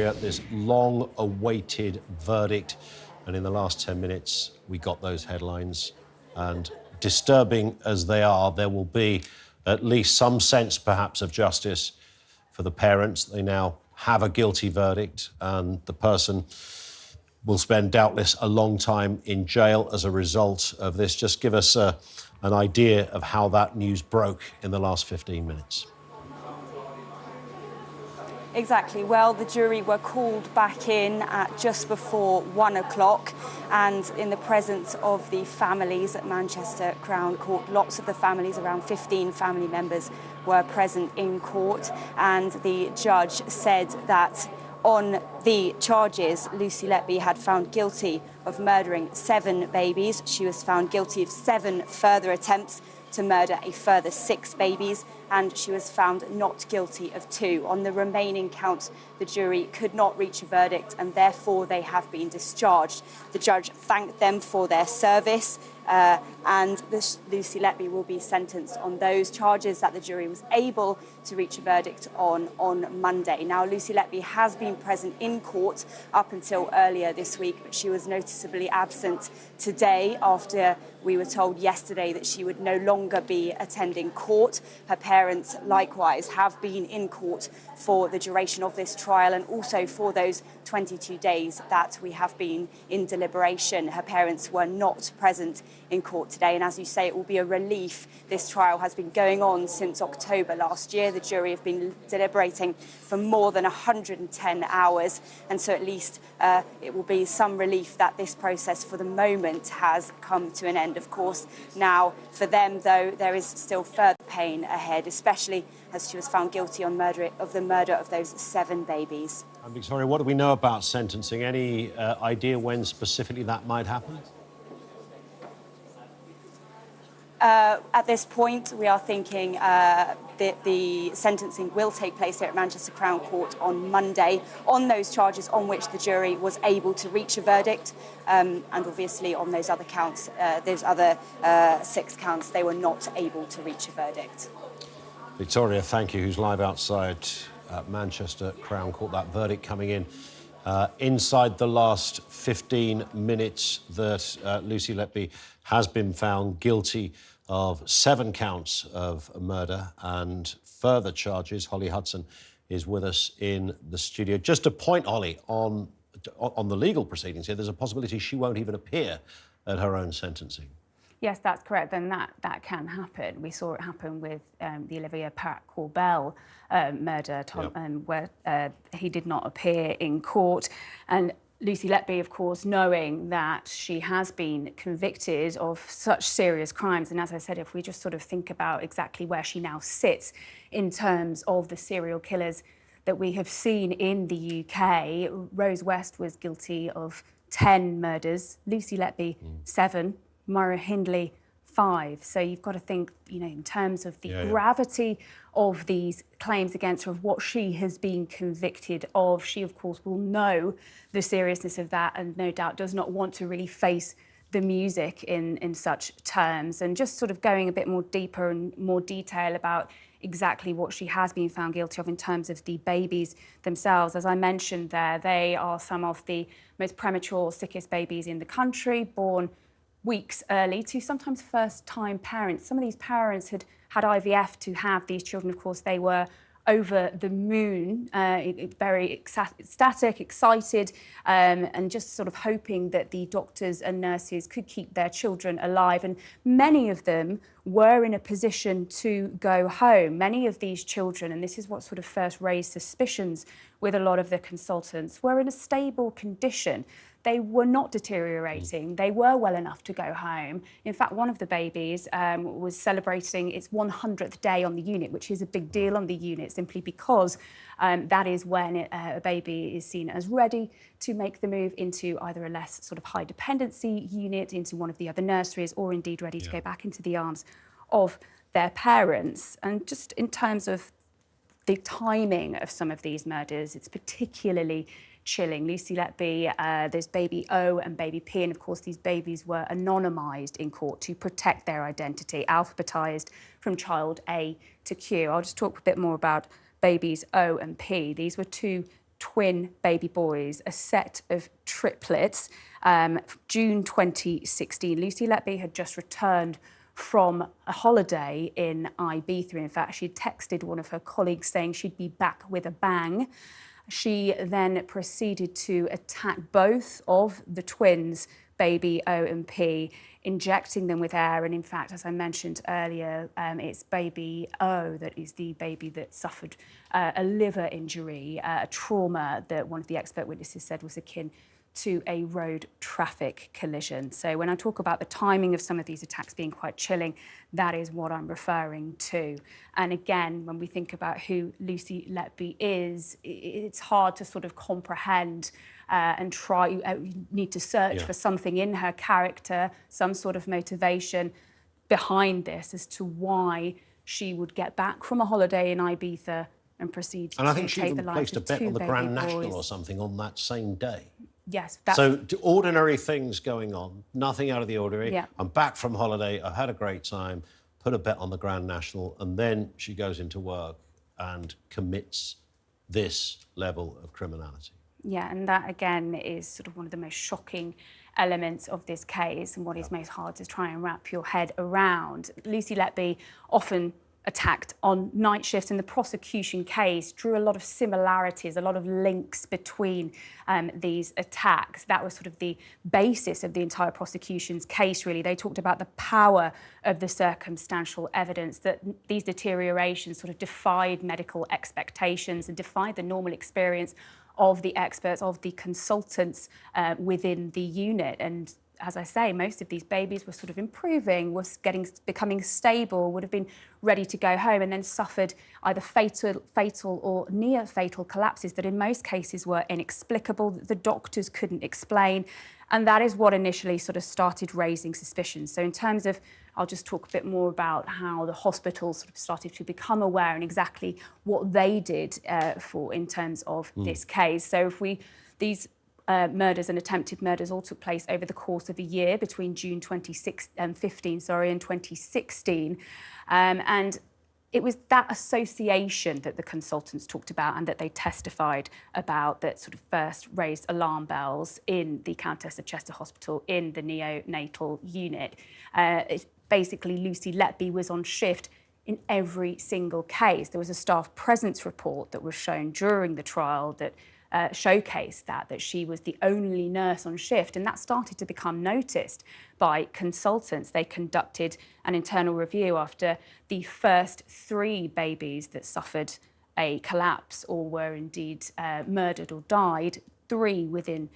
Victoria, this long-awaited verdict. And in the last 10 minutes, we got those headlines. And disturbing as they are, there will be at least some sense, perhaps, of justice for the parents. They now have a guilty verdict, and the person will spend, doubtless, a long time in jail as a result of this. Just give us an idea of how that news broke in the last 15 minutes. Exactly. Well, the jury were called back in at just before 1 o'clock, and in the presence of the families at Manchester Crown Court, lots of the families, around 15 family members, were present in court, and the judge said that on the charges, Lucy Letby had found guilty of murdering 7 babies. She was found guilty of 7 further attempts to murder a further 6 babies, and she was found not guilty of 2. On the remaining counts, the jury could not reach a verdict, and therefore they have been discharged. The judge thanked them for their service, and Lucy Letby will be sentenced on those charges that the jury was able to reach a verdict on Monday. Now, Lucy Letby has been present in court up until earlier this week, but she was noticeably absent today after we were told yesterday that she would no longer be attending court. Her parents, likewise, have been in court for the duration of this trial and also for those 22 days that we have been in deliberation. Her parents were not present in court today, and as you say, it will be a relief. This trial has been going on since October last year. The jury have been deliberating for more than 110 hours, and so at least it will be some relief that this process for the moment has come to an end. Of course, now for them, though, there is still further pain ahead, especially as she was found guilty on the murder of those 7 babies. And Victoria, what do we know about sentencing? Any idea when specifically that might happen? At this point, we are thinking that the sentencing will take place here at Manchester Crown Court on Monday on those charges on which the jury was able to reach a verdict, and obviously on those other counts, those other 6 counts, they were not able to reach a verdict. Victoria, thank you, who's live outside Manchester Crown Court. That verdict coming in inside the last 15 minutes that Lucy Letby has been found guilty of 7 counts of murder and further charges. Holly Hudson is with us in the studio. Just a point, Holly, on the legal proceedings here, there's a possibility she won't even appear at her own sentencing. Yes, that's correct, and that can happen. We saw it happen with the Olivia Park-Corbell murder, where he did not appear in court. And Lucy Letby, of course, knowing that she has been convicted of such serious crimes, and as I said, if we just sort of think about exactly where she now sits in terms of the serial killers that we have seen in the UK, Rose West was guilty of 10 murders, Lucy Letby 7, Myra Hindley 5. So you've got to think, you know, in terms of the gravity of these claims against her, of what she has been convicted of. She, of course, will know the seriousness of that and no doubt does not want to really face the music in such terms. And just sort of going a bit more deeper and more detail about exactly what she has been found guilty of in terms of the babies themselves. As I mentioned there, they are some of the most premature, sickest babies in the country, born weeks early to sometimes first-time parents. Some of these parents had IVF to have these children. Of course, they were over the moon, very ecstatic, excited, and just sort of hoping that the doctors and nurses could keep their children alive. And many of them were in a position to go home. Many of these children, and this is what sort of first raised suspicions with a lot of the consultants, were in a stable condition. They were not deteriorating. They were well enough to go home. In fact, one of the babies was celebrating its 100th day on the unit, which is a big deal on the unit, simply because that is when a baby is seen as ready to make the move into either a less sort of high dependency unit, into one of the other nurseries, or indeed ready to go back into the arms of their parents. And just in terms of the timing of some of these murders, it's particularly chilling. Lucy Letby, there's baby O and baby P, and of course these babies were anonymised in court to protect their identity, alphabetised from child A to Q. I'll just talk a bit more about babies O and P. These were 2 twin baby boys, a set of triplets. June 2016, Lucy Letby had just returned from a holiday in Ibiza. In fact, she texted one of her colleagues saying she'd be back with a bang. She then proceeded to attack both of the twins, baby O and P, injecting them with air. And in fact, as I mentioned earlier, it's baby O that is the baby that suffered a liver injury, a trauma that one of the expert witnesses said was akin to a road traffic collision. So when I talk about the timing of some of these attacks being quite chilling, that is what I'm referring to. And again, when we think about who Lucy Letby is, it's hard to sort of comprehend and try, you need to search for something in her character, some sort of motivation behind this as to why she would get back from a holiday in Ibiza and proceed to take the lives of two baby boys. And I think she even placed a bet on the Grand National or something on that same day. Yes. So ordinary things going on, nothing out of the ordinary. Yeah. I'm back from holiday, I've had a great time, put a bet on the Grand National, and then she goes into work and commits this level of criminality. Yeah, and that again is sort of one of the most shocking elements of this case, and what is most hard to try and wrap your head around. Lucy Letby often attacked on night shifts, and the prosecution case drew a lot of similarities, a lot of links between these attacks. That was sort of the basis of the entire prosecution's case, really. They talked about the power of the circumstantial evidence, that these deteriorations sort of defied medical expectations and defied the normal experience of the experts, of the consultants within the unit. And as I say, most of these babies were sort of improving, becoming stable, would have been ready to go home, and then suffered either fatal or near fatal collapses that in most cases were inexplicable, that the doctors couldn't explain. And that is what initially sort of started raising suspicions. So in terms of, I'll just talk a bit more about how the hospital sort of started to become aware and exactly what they did in terms of this case. So these murders and attempted murders all took place over the course of a year between June 2015 and 2016. And it was that association that the consultants talked about and that they testified about that sort of first raised alarm bells in the Countess of Chester Hospital in the neonatal unit. Basically, Lucy Letby was on shift in every single case. There was a staff presence report that was shown during the trial that showcased that she was the only nurse on shift, and that started to become noticed by consultants. They conducted an internal review after the first 3 babies that suffered a collapse or were indeed murdered or died, 3 within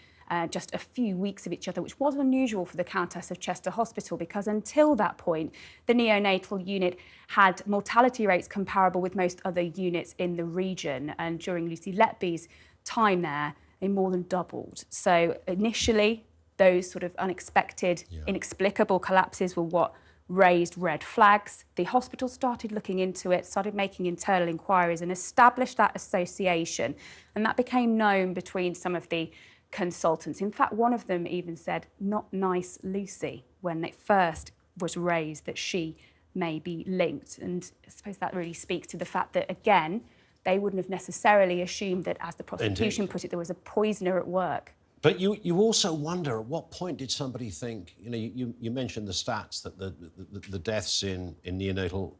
just a few weeks of each other, which was unusual for the Countess of Chester Hospital, because until that point, the neonatal unit had mortality rates comparable with most other units in the region. And during Lucy Letby's time there, they more than doubled. So initially, those sort of unexpected, inexplicable collapses were what raised red flags. The hospital started looking into it, started making internal inquiries and established that association. And that became known between some of the consultants. In fact, one of them even said, "Not nice Lucy," when it first was raised that she may be linked. And I suppose that really speaks to the fact that, again, they wouldn't have necessarily assumed that, as the prosecution put it, there was a poisoner at work. But you also wonder, at what point did somebody think, you mentioned the stats that the deaths in neonatal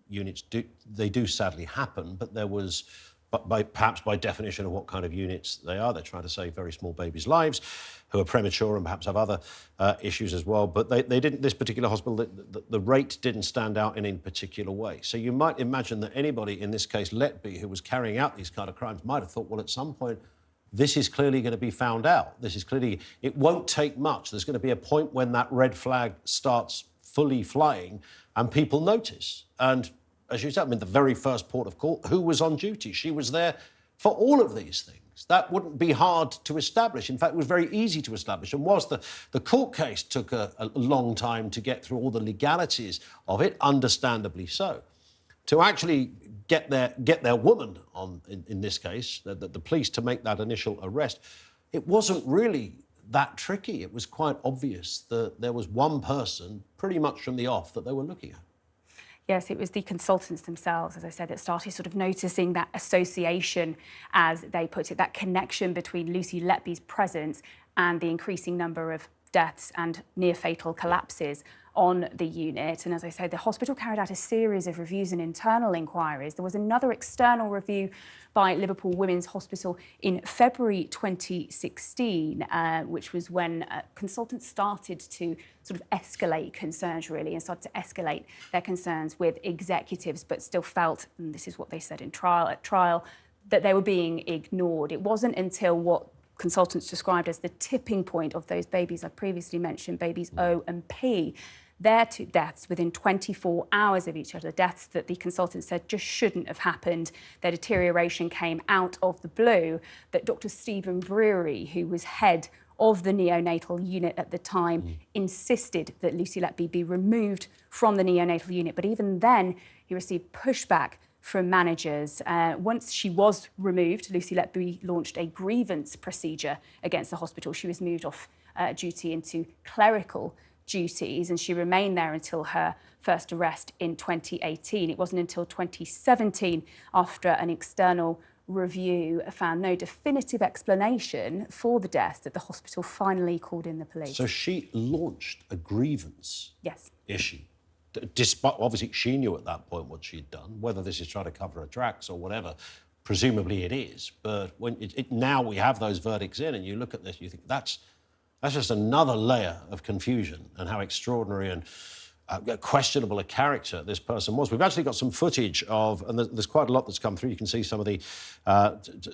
units do sadly happen, but there was, perhaps by definition of what kind of units they are, they're trying to save very small babies' lives who are premature and perhaps have other issues as well. But they didn't, this particular hospital, the rate didn't stand out in any particular way. So you might imagine that anybody, in this case Letby, who was carrying out these kind of crimes, might have thought, well, at some point, this is clearly going to be found out. This is clearly, it won't take much. There's going to be a point when that red flag starts fully flying and people notice. And as you said, I mean, the very first port of call, who was on duty? She was there for all of these things. That wouldn't be hard to establish. In fact, it was very easy to establish. And whilst the court case took a long time to get through all the legalities of it, understandably so, to actually get their woman on, in this case, the police, to make that initial arrest, it wasn't really that tricky. It was quite obvious that there was one person, pretty much from the off, that they were looking at. Yes, it was the consultants themselves, as I said, that started sort of noticing that association, as they put it, that connection between Lucy Letby's presence and the increasing number of deaths and near-fatal collapses on the unit. And as I say, the hospital carried out a series of reviews and internal inquiries. There was another external review by Liverpool Women's Hospital in February 2016, which was when consultants started to sort of escalate concerns, really, and started to escalate their concerns with executives, but still felt, and this is what they said at trial, that they were being ignored. It wasn't until what consultants described as the tipping point of those babies I previously mentioned, babies O and P, their two deaths within 24 hours of each other, deaths that the consultants said just shouldn't have happened. Their deterioration came out of the blue, that Dr. Stephen Brewery, who was head of the neonatal unit at the time, insisted that Lucy Letby be removed from the neonatal unit. But even then, he received pushback from managers. Once she was removed, Lucy Letby launched a grievance procedure against the hospital. She was moved off duty into clerical duties, and she remained there until her first arrest in 2018. It wasn't until 2017, after an external review found no definitive explanation for the deaths, that the hospital finally called in the police. So she launched a grievance issue. Despite, obviously, she knew at that point what she'd done, whether this is trying to cover her tracks or whatever. Presumably it is. But when now we have those verdicts in, and you look at this, you think that's just another layer of confusion, and how extraordinary and questionable a character this person was. We've actually got some footage of, and there's quite a lot that's come through. You can see some of the,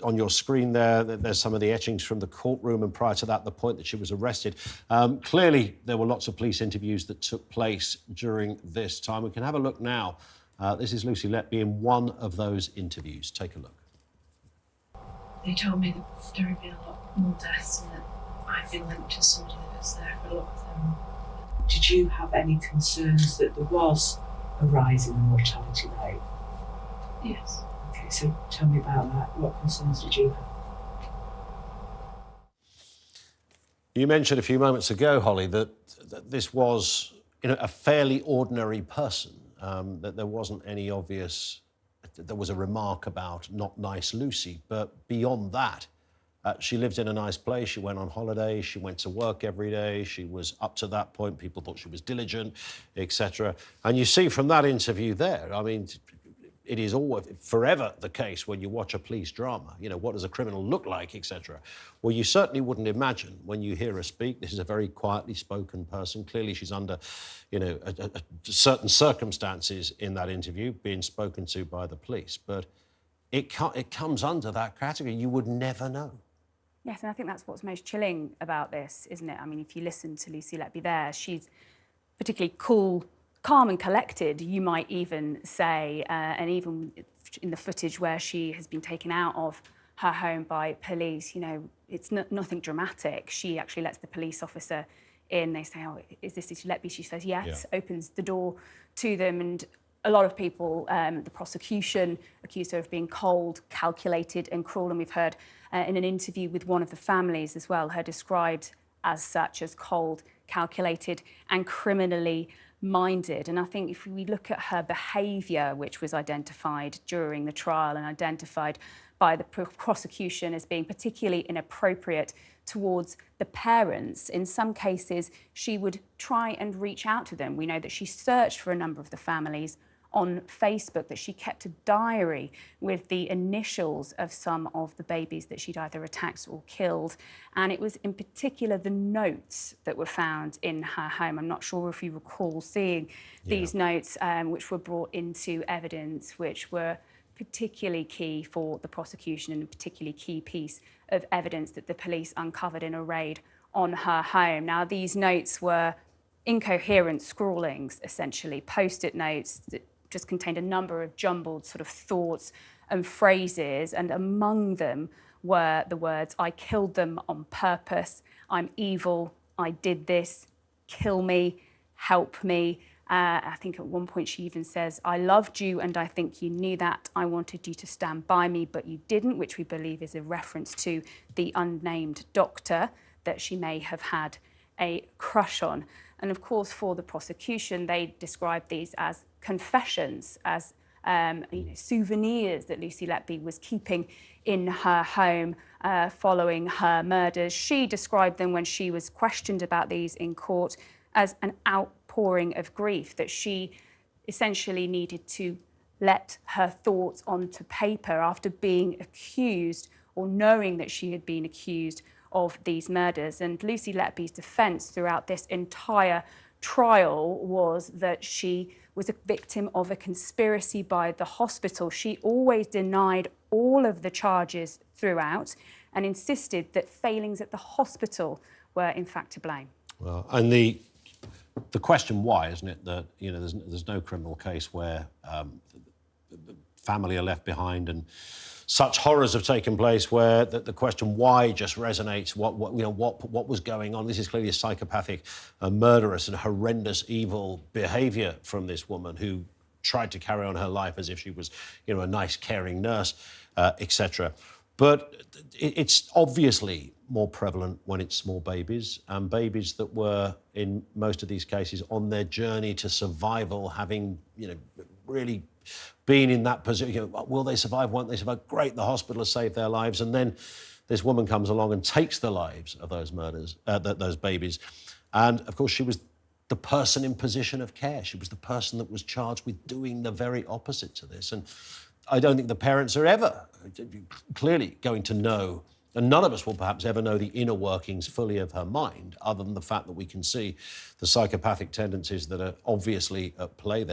on your screen there's some of the etchings from the courtroom, and prior to that, the point that she was arrested. Clearly, there were lots of police interviews that took place during this time. We can have a look now. This is Lucy Letby in one of those interviews. Take a look. They told me that there would be a lot more deaths, and that I've been linked to somebody that was there for a lot of them. Did you have any concerns that there was a rise in the mortality rate? Yes. Okay, so tell me about that. What concerns did you have? You mentioned a few moments ago, Holly, that this was, a fairly ordinary person, that there wasn't any obvious... There was a remark about not nice Lucy, but beyond that, she lived in a nice place, she went on holiday, she went to work every day, she was, up to that point, people thought she was diligent, etc. And you see from that interview there, I mean, it is always, forever the case when you watch a police drama, what does a criminal look like, etc. Well, you certainly wouldn't imagine when you hear her speak. This is a very quietly spoken person. Clearly she's under, certain circumstances in that interview, being spoken to by the police. But it comes under that category. You would never know. Yes, and I think that's what's most chilling about this, isn't it? I mean, if you listen to Lucy Letby there, she's particularly cool, calm and collected, you might even say, and even in the footage where she has been taken out of her home by police, it's nothing dramatic. She actually lets the police officer in. They say, oh, is this Lucy Letby? She says yes, opens the door to them, and a lot of people, the prosecution accused her of being cold, calculated and cruel, and we've heard in an interview with one of the families as well, her described as such, as cold, calculated and criminally minded. And I think if we look at her behaviour, which was identified during the trial and identified by the prosecution as being particularly inappropriate towards the parents, in some cases she would try and reach out to them. We know that she searched for a number of the families on Facebook, that she kept a diary with the initials of some of the babies that she'd either attacked or killed. And it was in particular the notes that were found in her home. I'm not sure if you recall seeing these notes, which were brought into evidence, which were particularly key for the prosecution, and a particularly key piece of evidence that the police uncovered in a raid on her home. Now, these notes were incoherent scrawlings, essentially, post-it notes that just contained a number of jumbled sort of thoughts and phrases, and among them were the words, I killed them on purpose, I'm evil, I did this, kill me, help me. I think at one point she even says, I loved you and I think you knew that. I wanted you to stand by me, but you didn't, which we believe is a reference to the unnamed doctor that she may have had a crush on. And of course, for the prosecution, they described these as confessions, as souvenirs that Lucy Letby was keeping in her home following her murders. She described them, when she was questioned about these in court, as an outpouring of grief, that she essentially needed to let her thoughts onto paper after being accused, or knowing that she had been accused of these murders. And Lucy Letby's defence throughout this entire trial was that she was a victim of a conspiracy by the hospital. She always denied all of the charges throughout and insisted that failings at the hospital were in fact to blame. Well, and the question why, isn't it, that there's no criminal case where the family are left behind and such horrors have taken place, where the question why just resonates. What was going on? This is clearly a psychopathic, murderous and horrendous evil behaviour from this woman who tried to carry on her life as if she was, a nice, caring nurse, etc. But it's obviously more prevalent when it's small babies, and babies that were, in most of these cases, on their journey to survival, having, really been in that position. Will they survive? Won't they survive? Great, the hospital has saved their lives. And then this woman comes along and takes the lives of those those babies. And, of course, she was the person in position of care. She was the person that was charged with doing the very opposite to this. And I don't think the parents are ever clearly going to know, and none of us will perhaps ever know the inner workings fully of her mind, other than the fact that we can see the psychopathic tendencies that are obviously at play there.